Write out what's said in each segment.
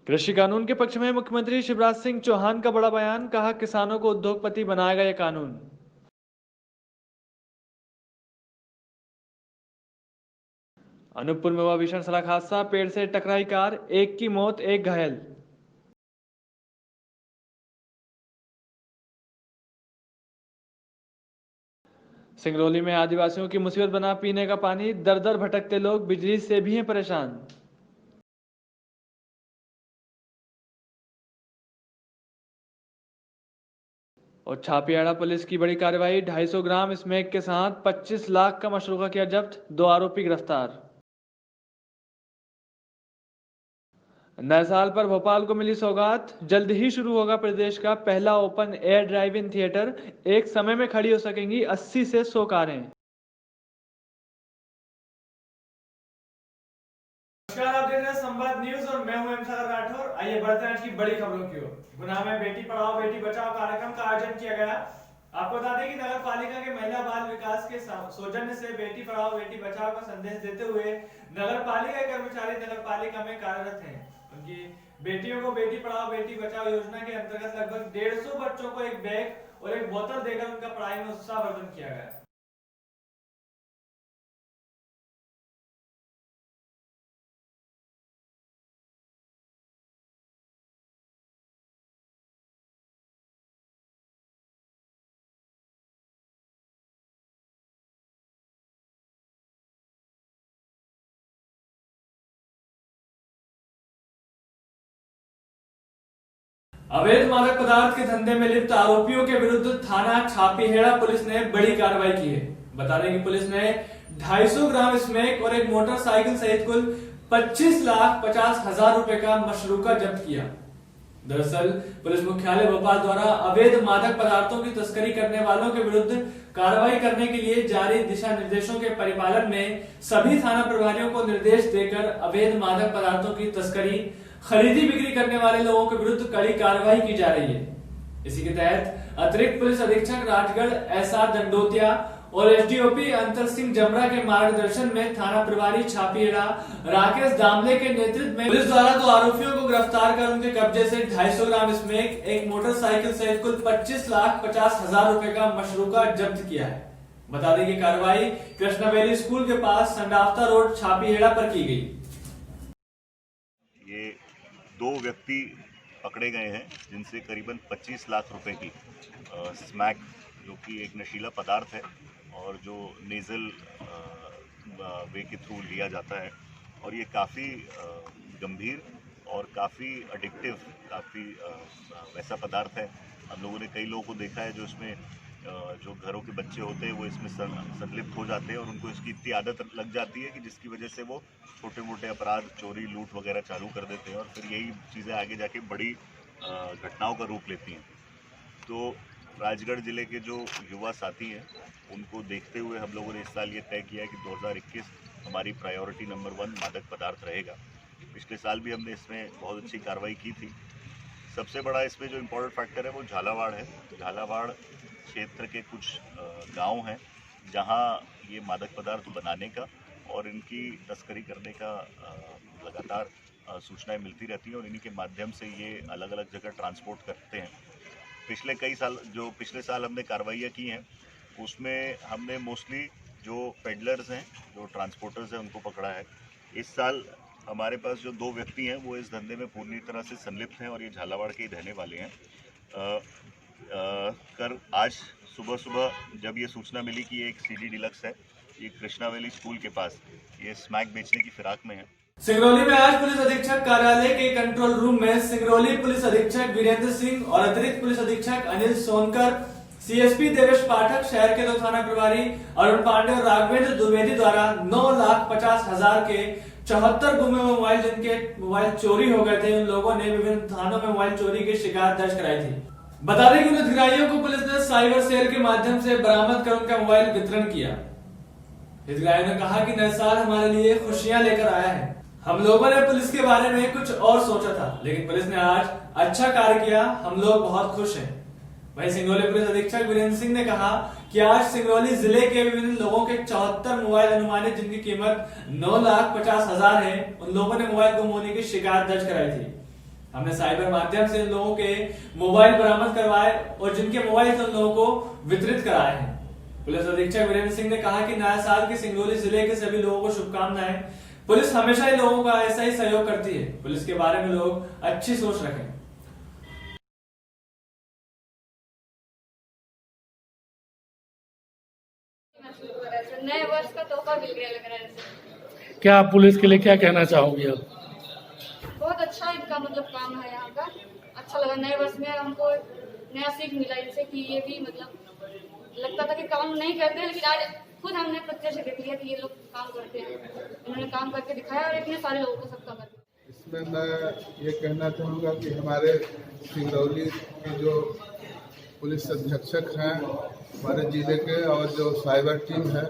कृषि कानून के पक्ष में मुख्यमंत्री शिवराज सिंह चौहान का बड़ा बयान, कहा किसानों को उद्योगपति बनाएगा यह कानून। अनूपपुर में हुआ भीषण सड़क हादसा, पेड़ से टकराई कार, एक की मौत एक घायल। सिंगरौली में आदिवासियों की मुसीबत बना पीने का पानी, दर दर भटकते लोग बिजली से भी हैं परेशान। और छापियाड़ा पुलिस की बड़ी कार्रवाई, 250 ग्राम स्मैक के साथ 25 लाख का मशरूका किया जब्त, 2 आरोपी गिरफ्तार। नए साल पर भोपाल को मिली सौगात, जल्द ही शुरू होगा प्रदेश का पहला open air drive in theatre, एक समय में खड़ी हो सकेंगी 80 से 100 कारें। नमस्कार, आप देख रहे हैं संवाद न्यूज और मैं हूं एम राठौर। आइए बढ़ते हैं आज की बड़ी खबरों की ओर। गुना में बेटी पढ़ाओ बेटी बचाओ कार्यक्रम का आयोजन किया गया। आपको बता दें कि नगर पालिका के महिला बाल विकास के सौजन्य से बेटी पढ़ाओ बेटी बचाओ का संदेश देते हुए नगर पालिका के कर्मचारी नगर पालिका में कार्यरत हैं। उनकी बेटियों को बेटी पढ़ाओ बेटी बचाओ योजना के अंतर्गत लगभग 150 बच्चों को एक बैग और एक बोतल देकर उनका पढ़ाई में उत्साहवर्धन किया गया। अवैध मादक पदार्थ के धंधे में लिप्त आरोपियों के विरुद्ध थाना छापीहेड़ा पुलिस ने बड़ी कार्रवाई की है। बता दें कि पुलिस ने 250 ग्राम स्मैक और एक मोटरसाइकिल सहित कुल 25,50,000 रुपए का मशरूका जब्त किया। दरअसल पुलिस मुख्यालय भोपाल द्वारा अवैध मादक पदार्थों की तस्करी करने वालों के विरुद्ध कार्रवाई करने के लिए जारी दिशा निर्देशों के परिपालन में सभी थाना प्रभारियों को निर्देश देकर अवैध मादक पदार्थों की तस्करी, खरीदी बिक्री करने वाले लोगों के विरुद्ध कड़ी कार्रवाई की जा रही है। इसी के तहत अतिरिक्त पुलिस अधीक्षक राजगढ़ एसआर दंडोतिया और एसडीओपी अंतर सिंह जमरा के मार्गदर्शन में थाना प्रभारी छापीहेड़ा राकेश दामले के नेतृत्व में पुलिस द्वारा 2 आरोपियों को गिरफ्तार कर उनके कब्जे से 250 ग्राम स्मैक, एक मोटरसाइकिल सहित कुल 25,50,000 रुपए का मशरूका जब्त किया है। बता दें कि कार्रवाई कृष्णा वैली स्कूल के पास संडाफ्ता रोड छापीहेड़ा पर की गई। ये 2 व्यक्ति पकड़े गए हैं जिनसे करीबन 25 लाख रुपए की स्मैक, जो कि एक नशीला पदार्थ है और जो नेज़ल वे के थ्रू लिया जाता है, और ये काफ़ी गंभीर और काफ़ी एडिक्टिव, काफ़ी वैसा पदार्थ है। हम लोगों ने कई लोगों को देखा है जो इसमें जो घरों के बच्चे होते हैं वो इसमें संलिप्त हो जाते हैं और उनको इसकी इतनी आदत लग जाती है कि जिसकी वजह से वो छोटे मोटे अपराध, चोरी, लूट वगैरह चालू कर देते हैं और फिर यही चीज़ें आगे जाके बड़ी घटनाओं का रूप लेती हैं। तो राजगढ़ ज़िले के जो युवा साथी हैं उनको देखते हुए हम लोगों ने इस साल ये तय किया कि 2021 हमारी प्रायोरिटी नंबर 1 मादक पदार्थ रहेगा। पिछले साल भी हमने इसमें बहुत अच्छी कार्रवाई की थी। सबसे बड़ा इसमें जो इम्पोर्टेंट फैक्टर है वो झालावाड़ है। झालावाड़ क्षेत्र के कुछ गांव हैं जहां ये मादक पदार्थ बनाने का और इनकी तस्करी करने का लगातार सूचनाएं मिलती रहती हैं और इन्हीं के माध्यम से ये अलग अलग जगह ट्रांसपोर्ट करते हैं। पिछले साल हमने कार्रवाइयाँ की हैं उसमें हमने मोस्टली जो पेडलर्स हैं, जो ट्रांसपोर्टर्स हैं, उनको पकड़ा है। इस साल हमारे पास जो 2 व्यक्ति हैं वो इस धंधे में पूरी तरह से संलिप्त हैं और ये झालावाड़ के ही रहने वाले हैं। आज सुबह जब ये सूचना मिली कि ये एक सीडी डिलक्स है, ये कृष्णा वैली स्कूल के पास ये स्मैक बेचने की फिराक में है। सिंगरौली में आज पुलिस अधीक्षक कार्यालय के कंट्रोल रूम में सिंगरौली पुलिस अधीक्षक वीरेंद्र सिंह और अतिरिक्त पुलिस अधीक्षक अनिल सोनकर, सीएसपी देवेश पाठक, शहर के 2 थाना प्रभारी अरुण पांडे और राघवेंद्र द्विवेदी द्वारा 9,50,000 के 74 गुमे मोबाइल, जिनके मोबाइल चोरी हो गए थे, उन लोगों ने विभिन्न थानों में मोबाइल चोरी की शिकायत दर्ज कराई थी। बता दें कि उन हितग्राहियों को पुलिस ने साइबर सेल के माध्यम से बरामद कर उनका मोबाइल वितरण किया। हितग्राहियों ने कहा कि नया साल हमारे लिए खुशियां लेकर आया है। हम लोगों ने पुलिस के बारे में कुछ और सोचा था, लेकिन पुलिस ने आज अच्छा कार्य किया, हम लोग बहुत खुश हैं। वहीं सिंगरौली पुलिस अधीक्षक वीरेंद्र सिंह ने कहा कि आज सिंगरौली जिले के विभिन्न लोगों के 74 मोबाइल अनुमानित, जिनकी कीमत 9,50,000 है, उन लोगों ने मोबाइल गुम होने की शिकायत दर्ज कराई थी। हमने साइबर माध्यम से इन लोगों के मोबाइल बरामद करवाए और जिनके मोबाइल उन लोगों को वितरित कराए हैं। पुलिस अधीक्षक वीरेंद्र सिंह ने कहा कि नया साल की सिंगरौली जिले के सभी लोगों को शुभकामनाएं। पुलिस हमेशा ही लोगों का ऐसा ही सहयोग करती है। पुलिस के बारे में लोग अच्छी सोच रखें। नए वर्ष का तोहफा मिल गया लग रहा है। क्या आप पुलिस के लिए क्या कहना चाहोगे आप? बहुत अच्छा इनका मतलब काम है यहाँ का। अच्छा लगा, नए वर्ष में हमको नया सीख मिला इनसे कि ये भी मतलब लगता था कि काम नहीं करते हैं, लेकिन आज खुद हमने प्रत्यक्ष देख लिया कि ये लोग काम करते हैं। इन्होंने काम करके दिखाया और इतने सारे लोगों को सबका कर दिया। इसमें मैं ये कहना चाहूँगा कि हमारे सिंगरौली के जो पुलिस अधीक्षक हैं हमारे जिले के और जो साइबर टीम है,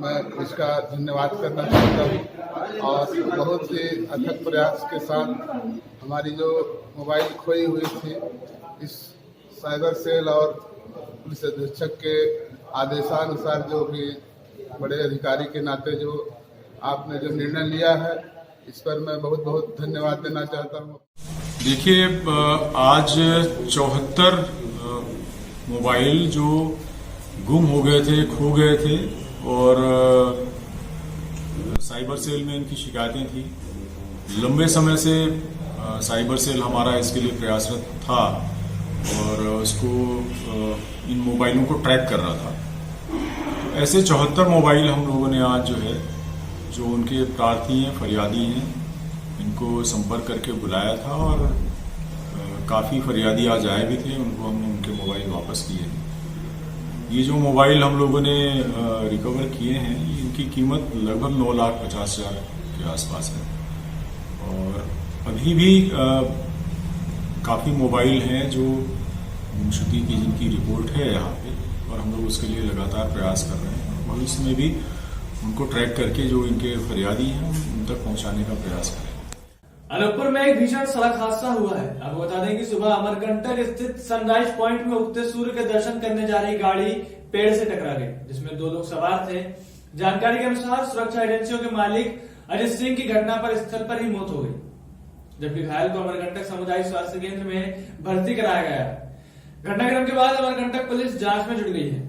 मैं इसका धन्यवाद करना चाहता हूँ। और बहुत ही अथक प्रयास के साथ हमारी जो मोबाइल खोई हुई थी, इस साइबर सेल और पुलिस अधीक्षक के आदेशानुसार जो भी बड़े अधिकारी के नाते जो आपने जो निर्णय लिया है, इस पर मैं बहुत बहुत धन्यवाद देना चाहता हूँ। देखिए, आज 74 मोबाइल जो गुम हो गए थे, खो गए थे और साइबर सेल में इनकी शिकायतें थी। लंबे समय से साइबर सेल हमारा इसके लिए प्रयासरत था और उसको इन मोबाइलों को ट्रैक कर रहा था। ऐसे 74 मोबाइल हम लोगों ने आज जो उनके प्रार्थी हैं, फरियादी हैं, इनको संपर्क करके बुलाया था और काफ़ी फरियादी आज आए भी थे। उनको हमने उनके मोबाइल वापस किए। ये जो मोबाइल हम लोगों ने रिकवर किए हैं, इनकी कीमत लगभग 9,50,000 के आसपास है। और अभी भी काफ़ी मोबाइल हैं जो गुमशुदगी की जिनकी रिपोर्ट है यहाँ पे, और हम लोग उसके लिए लगातार प्रयास कर रहे हैं। भविष्य में भी उनको ट्रैक करके जो इनके फरियादी हैं उन तक पहुँचाने का प्रयास करें। अनूपपुर में एक भीषण सड़क हादसा हुआ है। आपको बता दें कि सुबह अमरकंटक स्थित सनराइज पॉइंट में उगते सूर्य के दर्शन करने जा रही गाड़ी पेड़ से टकरा गई, जिसमें 2 लोग सवार थे। जानकारी के अनुसार सुरक्षा एजेंसियों के मालिक अजित सिंह की घटना पर स्थल पर ही मौत हो गई, जबकि घायल को अमरकंटक सामुदायिक स्वास्थ्य केंद्र में भर्ती कराया गया है। घटनाक्रम के बाद अमरकंटक पुलिस जांच में जुट गई है।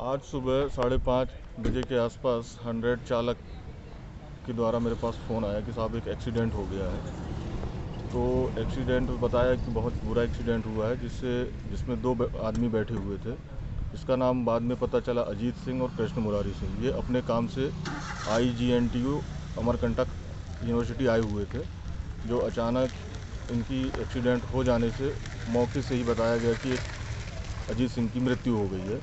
आज सुबह 5:30 बजे के आसपास 100 चालक के द्वारा मेरे पास फ़ोन आया कि साहब एक एक्सीडेंट हो गया है। तो एक्सीडेंट बताया कि बहुत बुरा एक्सीडेंट हुआ है, जिसमें 2 आदमी बैठे हुए थे। इसका नाम बाद में पता चला अजीत सिंह और कृष्ण मुरारी सिंह। ये अपने काम से IGNTU अमरकंटक यूनिवर्सिटी आए हुए थे। जो अचानक इनकी एक्सीडेंट हो जाने से मौके से ही बताया गया कि अजीत सिंह की मृत्यु हो गई है।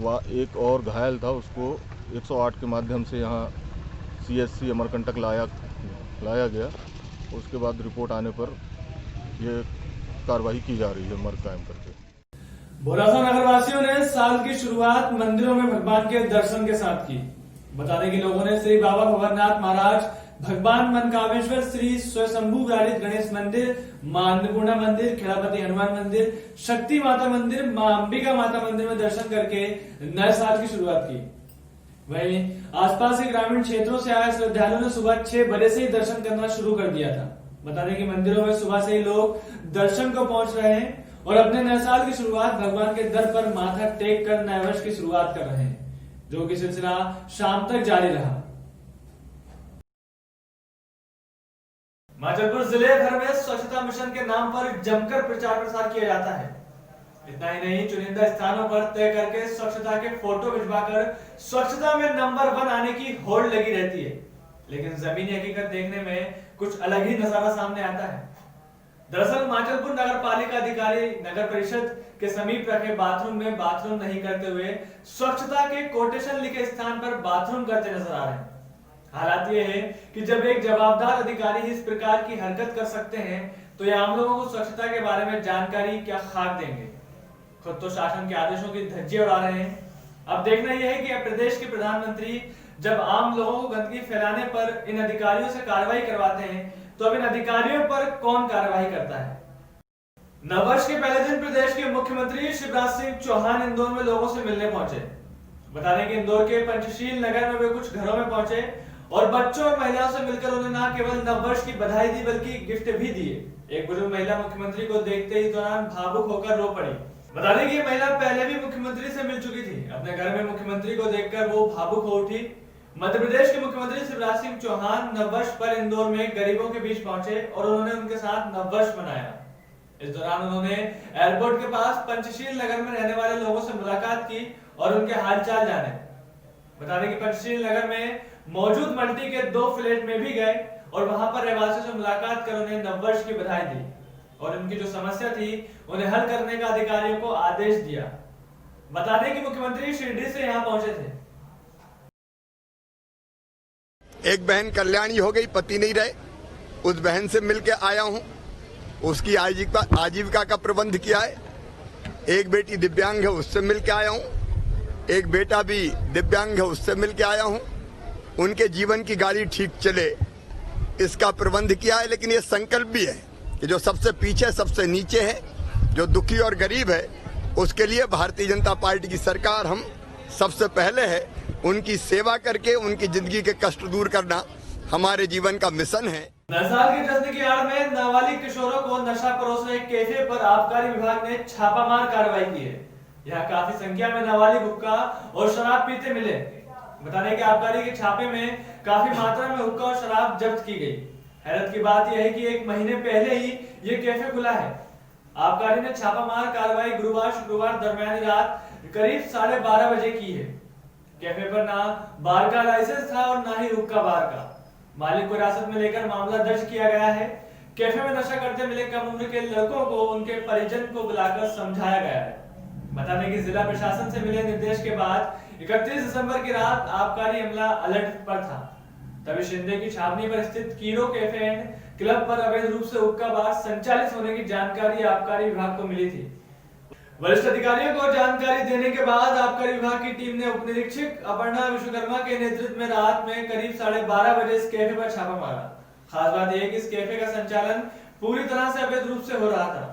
वह एक और घायल था, उसको 108 के माध्यम से यहाँ CSC अमरकंटक लाया गया। उसके बाद रिपोर्ट आने पर ये कार्रवाई की जा रही है मर्ग कायम करके। भोलासा नगरवासियों ने साल की शुरुआत मंदिरों में भगवान के दर्शन के साथ की। बता दें कि लोगों ने श्री बाबा भवरनाथ महाराज, भगवान मनकामेश्वर, श्री स्वयंभू विराजित गणेश मंदिर, मां अन्नपूर्णा मंदिर, खेड़ापति हनुमान मंदिर, शक्ति माता मंदिर, मां अंबिका माता मंदिर में दर्शन करके नए साल की शुरुआत की। वहीं आसपास के ग्रामीण क्षेत्रों से आए श्रद्धालुओं ने सुबह 6 बजे से ही दर्शन करना शुरू कर दिया था। बता दें कि मंदिरों में सुबह से ही लोग दर्शन को पहुंच रहे हैं और अपने नए साल की शुरुआत भगवान के दर पर माथा टेक कर नए वर्ष की शुरुआत कर रहे हैं, जो कि सिलसिला शाम तक जारी रहा। माचलपुर जिले भर में स्वच्छता मिशन के नाम पर जमकर प्रचार प्रसार किया जाता है। इतना ही नहीं, चुनिंदा स्थानों पर तय करके स्वच्छता के फोटो भिजवाकर स्वच्छता में नंबर 1 आने की होड़ लगी रहती है, लेकिन जमीनी हकीकत देखने में कुछ अलग ही नजारा सामने आता है। दरअसल माचलपुर नगर पालिका अधिकारी नगर परिषद के समीप रखे बाथरूम में बाथरूम नहीं करते हुए स्वच्छता के कोटेशन लिखे स्थान पर बाथरूम करते नजर आ रहे हैं। हालात ये है कि जब एक जवाबदार अधिकारी इस प्रकार की हरकत कर सकते हैं, तो ये आम लोगों को स्वच्छता के बारे में जानकारी क्या खाक देंगे। खुद तो शासन के आदेशों की धज्जियां उड़ा रहे हैं। अब देखना यह है कि अब प्रदेश के प्रधानमंत्री जब आम लोगों को गंदगी फैलाने पर इन अधिकारियों से कार्रवाई करवाते हैं, तो अब इन अधिकारियों पर कौन कार्रवाई करता है। नववर्ष के पहले दिन प्रदेश के मुख्यमंत्री शिवराज सिंह चौहान इंदौर में लोगों से मिलने पहुंचे। बता दें कि इंदौर के पंचशील नगर में वे कुछ घरों में पहुंचे और बच्चों और महिलाओं से मिलकर उन्हें न केवल नववर्ष की बधाई दी बल्कि गिफ्ट भी दिए। एक बुजुर्ग महिला मुख्यमंत्री को देखते ही दौरान भावुक होकर रो पड़ी। बता दें कि ये महिला पहले भी मुख्यमंत्री से मिल चुकी थी। अपने घर में मुख्यमंत्री को देखकर वो भावुक हो उठी। मध्य प्रदेश के मुख्यमंत्री शिवराज सिंह चौहान नववर्ष पर इंदौर में गरीबों के बीच पहुंचे और उन्होंने उनके साथ नववर्ष मनाया। इस दौरान उन्होंने एयरपोर्ट के पास पंचशील नगर में रहने वाले लोगों से मुलाकात की और उनके हालचाल जाने। बता दें कि पंचशील नगर में मौजूद मल्टी के 2 फ्लैट में भी गए और वहां पर रहवासियों से मुलाकात कर उन्हें नववर्ष की बधाई दी और उनकी जो समस्या थी उन्हें हल करने का अधिकारियों को आदेश दिया। बता दें कि मुख्यमंत्री शिरडी से यहां पहुंचे थे। एक बहन कल्याणी हो गई, पति नहीं रहे, उस बहन से मिलके आया हूं, उसकी आजीविका का प्रबंध किया है। एक बेटी दिव्यांग है, उससे मिलके आया हूं। एक बेटा भी दिव्यांग है, उससे मिलके आया हूं। उनके जीवन की गाड़ी ठीक चले इसका प्रबंध किया है। लेकिन ये संकल्प भी है कि जो सबसे पीछे सबसे नीचे है, जो दुखी और गरीब है, उसके लिए भारतीय जनता पार्टी की सरकार हम सबसे पहले है। उनकी सेवा करके उनकी जिंदगी के कष्ट दूर करना हमारे जीवन का मिशन है। नए साल के जश्न की आड़ में नाबालिग किशोरों को नशा परोस रहे कैफे पर आबकारी विभाग ने छापामार कार्रवाई की है। यहाँ काफी संख्या में नाबालिग हुक्का और शराब पीते मिले। बता दें कि आबकारी के छापे में काफी मात्रा में हुक्का और शराब जब्त की गई। हैरत की बात यह है कि 1 महीने पहले ही ये कैफे खुला है। आबकारी ने छापामार कार्रवाई गुरुवार शुक्रवार दरमियानी रात करीब 12:30 बजे की है। कैफे पर ना बार का लाइसेंस था और ना ही हुक्का बार का। मालिक को हिरासत में लेकर मामला दर्ज किया गया है। कैफे में नशा करते मिले कम उम्र के लड़कों को उनके परिजन को बुलाकर समझाया गया है। बता दें कि जिला प्रशासन से मिले निर्देश के बाद 31 दिसंबर की रात आबकारी अमला अलर्ट पर था। तभी शिंदे की छावनी पर स्थित कीरो कैफे एंड क्लब पर अवैध रूप से हुक्का बार संचालित होने की जानकारी आबकारी विभाग को मिली थी। वरिष्ठ अधिकारियों को जानकारी देने के बाद आबकारी विभाग की टीम ने उप निरीक्षक अपर्णा विश्वकर्मा के नेतृत्व में रात में करीब 12:30 बजे इस कैफे पर छापा मारा। खास बात यह है कि इस कैफे का संचालन पूरी तरह से अवैध रूप से हो रहा था।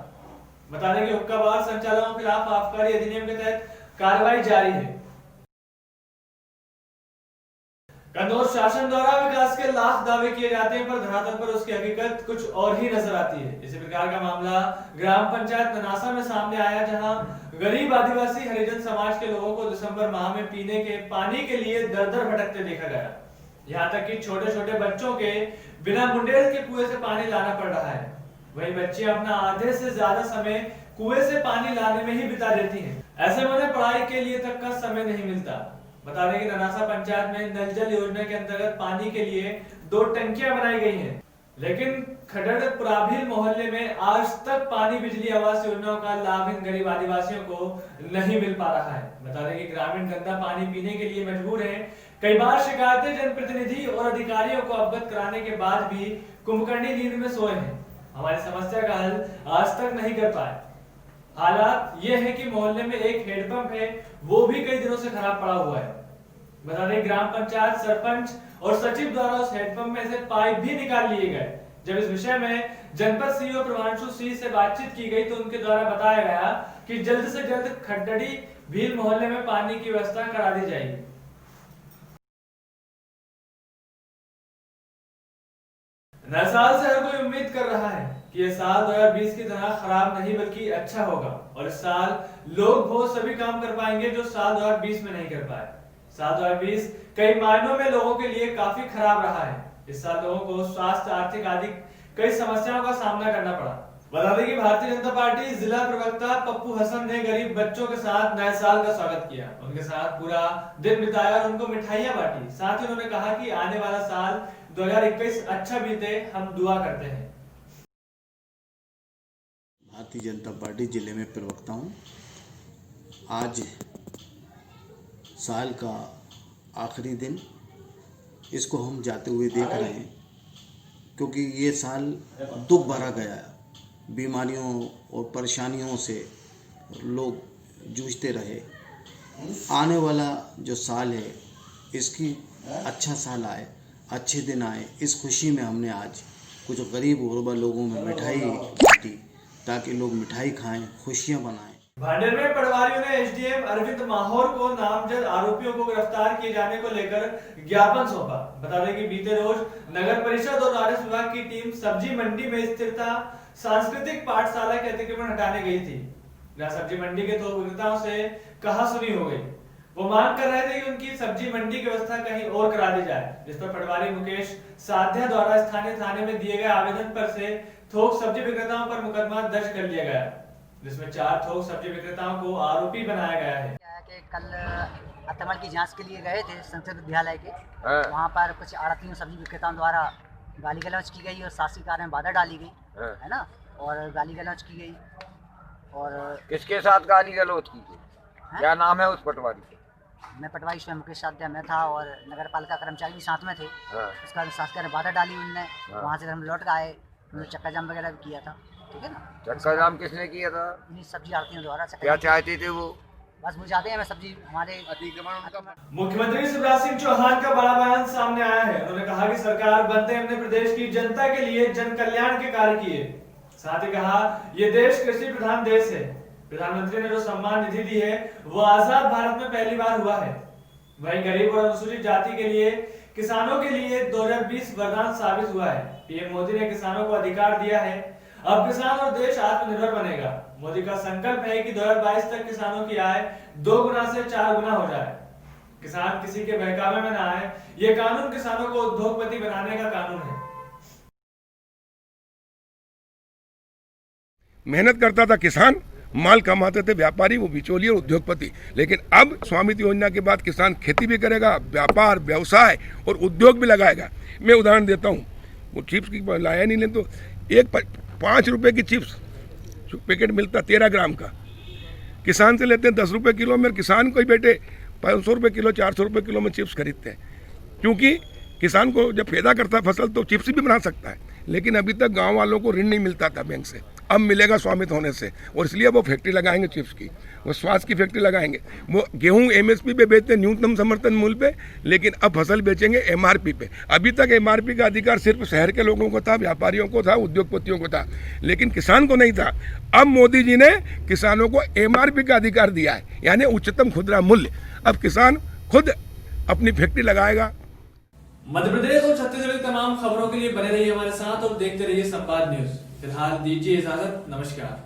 बता दें कि हुक्का बार संचालकों के खिलाफ आबकारी अधिनियम के तहत कार्रवाई जारी है। कन्नौज शासन द्वारा विकास के लाख दावे किए जाते हैं, पर धरातल पर उसकी हकीकत कुछ और ही नजर आती है। इसी प्रकार का मामला ग्राम पंचायत ननासा में सामने आया, जहां गरीब आदिवासी हरिजन समाज के लोगों को दिसंबर माह में पीने के पानी के लिए दर-दर भटकते देखा गया। यहाँ तक कि छोटे-छोटे बच्चों के बिना मुंडेर के कुएं से पानी लाना पड़ रहा है। वही बच्चियां अपना आधे से ज्यादा समय कुएं से पानी लाने में ही बिता देती हैं। ऐसे में उन्हें पढ़ाई के लिए तक का समय नहीं मिलता। बता दें कि ननासा पंचायत में नल जल योजना के अंतर्गत पानी के लिए 2 टंकियां बनाई गई हैं, लेकिन खडड़ पुराभील मोहल्ले में आज तक पानी बिजली आवास योजनाओं का लाभ इन गरीब आदिवासियों को नहीं मिल पा रहा है। बता दें कि ग्रामीण गंदा पानी पीने के लिए मजबूर हैं। कई बार शिकायतें जनप्रतिनिधि और अधिकारियों को अवगत कराने के बाद भी कुंभकर्णी नींद में सोए हैं। हमारी समस्या का हल आज तक नहीं कर पाए। हालात ये है कि मोहल्ले में एक हेडपंप है, वो भी कई दिनों से खराब पड़ा हुआ है। बता दें ग्राम पंचायत सरपंच और सचिव द्वारा उस हेडपंप में से पाइप भी निकाल लिए गए। जब इस विषय में जनपद सीईओ प्रभांशु सिंह से बातचीत की गई तो उनके द्वारा बताया गया कि जल्द से जल्द खड्डड़ी भील मोहल्ले में पानी की व्यवस्था करा दी जाएगी। नए साल से हर कोई उम्मीद कर रहा है कि यह साल 2020 की तरह खराब नहीं बल्कि अच्छा होगा और इस साल लोग वो सभी काम कर पाएंगे जो साल 2020 में नहीं कर पाए। साल 2020 कई मायनों में लोगों के लिए काफी खराब रहा है। इस साल लोगों को स्वास्थ्य, आर्थिक आदि कई समस्याओं का सामना करना पड़ा। बता दें कि भारतीय जनता पार्टी जिला प्रवक्ता पप्पू हसन ने गरीब बच्चों के साथ नए साल का स्वागत किया, उनके साथ पूरा दिन बिताया और उनको मिठाइयां बांटी। साथ ही उन्होंने कहा कि आने वाला साल 2021 अच्छा बीते, हम दुआ करते हैं। भारतीय जनता पार्टी जिले में प्रवक्ता हूँ। आज साल का आखिरी दिन, इसको हम जाते हुए देख रहे हैं क्योंकि ये साल दुख भरा गया है। बीमारियों और परेशानियों से लोग जूझते रहे। आने वाला जो साल है इसकी अच्छा साल आए, अच्छे दिन आए, इस खुशी में हमने आज कुछ गरीब गुरबा लोगों में मिठाई बांटी ताकि लोग मिठाई खाएं, खुशियां बनाएं। भांडेर में पटवारियों ने एसडीएम अरविंद माहौर को नामजद आरोपियों को गिरफ्तार किए जाने को लेकर ज्ञापन सौंपा। बता दें कि बीते रोज नगर परिषद और राजस्व विभाग की टीम सब्जी मंडी में स्थित सांस्कृतिक पाठशाला के अतिक्रमण हटाने गई थी, जहां सब्जी मंडी के थोक विक्रेताओं से कहासुनी हो गई। वो मांग कर रहे थे कि उनकी सब्जी मंडी की व्यवस्था कहीं और करा दी जाए, जिस पर पटवारी मुकेश साध्या द्वारा स्थानीय थाने में दिए गए आवेदन पर से थोक सब्जी विक्रेताओं पर मुकदमा दर्ज कर लिया गया, जिसमें 4 थोक सब्जी विक्रेताओं को आरोपी बनाया गया है। कि कल अतिक्रमण की जांच के लिए गए थे संस्कृत विद्यालय के, वहाँ पर कुछ आड़तियों सब्जी विक्रेताओं द्वारा गाली गलौज की गई और शासकीय कार्य में बाधा डाली गई है ना, और गाली गलौज की गई। और किसके साथ गाली गलौज की गई? क्या नाम है उस पटवारी? मैं पटवारी स्वयं मुकेश साध्या में था और नगर पालिका कर्मचारी भी साथ में थे। उसका शासकीय कार्य में बाधा डाली उनने, वहाँ से हम लौट कर आए, उन्होंने चक्का जाम वगैरह भी किया था, ठीक है ना। चक्का जाम किसने किया था? इन्हीं सब्जी आड़तियों द्वारा। क्या चाहते थे वो? बस वो चाहते हैं हमें सब्जी हमारे मुख्यमंत्री शिवराज सिंह चौहान का बड़ा बयान सामने आया है। उन्होंने कहा कि सरकार बनते हमने प्रदेश की जनता के लिए जन कल्याण के कार्य किए। साथ ही कहा ये देश कृषि प्रधान देश है। प्रधानमंत्री ने जो सम्मान निधि दी है वो आजाद भारत में पहली बार हुआ है। वहीं गरीब और अनुसूचित जाति के लिए, किसानों के लिए 2020 वरदान साबित हुआ है। पीएम मोदी ने किसानों को अधिकार दिया है, अब किसान और देश आत्मनिर्भर बनेगा। मोदी का संकल्प है कि 2022 तक किसानों की आय 2 गुना से 4 गुना हो जाए। किसान किसी के बहकावे में ना आए। ये कानून किसानों को उद्योगपति बनाने का कानून है। मेहनत करता था किसान, माल कमाते थे व्यापारी, वो बिचौलिए और उद्योगपति। लेकिन अब स्वामित्व योजना के बाद किसान खेती भी करेगा, व्यापार व्यवसाय और उद्योग भी लगाएगा। मैं उदाहरण देता हूँ, वो चिप्स की लाया नहीं ले तो एक 5 रुपए की चिप्स पैकेट मिलता 13 ग्राम का, किसान से लेते हैं 10 रुपए किलो में। किसान को ही बेटे 500 रुपए किलो 400 रुपए किलो में चिप्स खरीदते हैं, क्योंकि किसान को जब पैदा करता है फसल तो चिप्स भी बना सकता है। लेकिन अभी तक गांव वालों को ऋण नहीं मिलता था बैंक से, अब मिलेगा स्वामित्व होने से, और इसलिए वो फैक्ट्री लगाएंगे चिप्स की, वो स्वास्थ्य की फैक्ट्री लगाएंगे। वो गेहूं एमएसपी पे बेचते न्यूनतम समर्थन मूल्य पे, लेकिन अब फसल बेचेंगे एमआरपी पे। अभी तक एमआरपी का अधिकार सिर्फ शहर के लोगों को था, व्यापारियों को था, उद्योगपतियों को था, लेकिन किसान को नहीं था। अब मोदी जी ने किसानों को एमआरपी का अधिकार दिया है, यानी उच्चतम खुदरा मूल्य। अब किसान खुद अपनी फैक्ट्री लगाएगा। मध्य प्रदेश और छत्तीसगढ़ की तमाम खबरों के लिए बने रहिए हमारे साथ और देखते रहिए संवाद न्यूज। फिलहाल दीजिए इजाजत, नमस्कार।